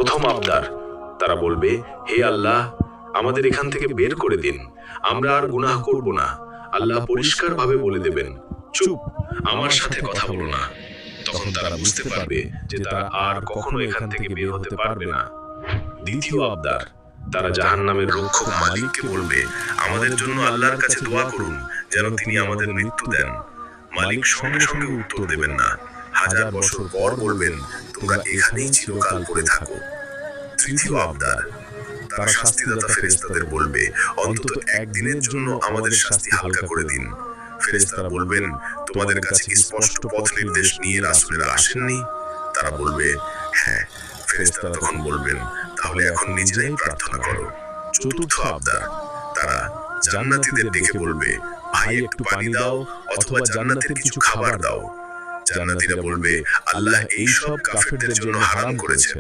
প্রথম আবদার, তারা বলবে, হে আল্লাহ, আমাদের এখান থেকে বের করে দিন, আমরা আর গুনাহ করব না। আল্লাহ পরিষ্কারভাবে বলে দেবেন, চুপ, আমার সাথে কথা বলো না। তখন তারা বুঝতে পারবে যে তারা আর কখনো এখান থেকে বের হতে পারবে না। দ্বিতীয় আবদার, তারা জাহান্নামের রক্ষক মালিককে বলবে, আমাদের জন্য আল্লাহর কাছে দোয়া করুন যেন তিনি আমাদের মৃত্যু দেন। মালিক সঙ্গে সঙ্গে উত্তর দেবেন না, হাজার বছর পর বলবেন, তোমরা এখানেই চিরকাল পড়ে থাকো। তৃতীয় আবদার, তারা শাস্তিদাতা ফেরেশতাদের বলবে, অন্তত একদিনের জন্য আমাদের শাস্তি হালকা করে দিন। ফেরেশতারা বলবেন, তোমাদের কাছে কি স্পষ্ট পথ নির্দেশ নিয়ে রাসূলেরা আসেননি? তারা বলবে, হ্যাঁ। ফেরেশতারা তখন বলবেন, তাহলে এখন নিজেরাই প্রার্থনা করো। চতুর্থ আবদার, তারা জান্নাতীদের ডেকে বলবে, ভাই একটু পানি দাও অথবা জান্নাতের কিছু খাবার দাও। জান্নাতীরা বলবে, আল্লাহ এই সব কাফেরদের জন্য হারাম করেছেন।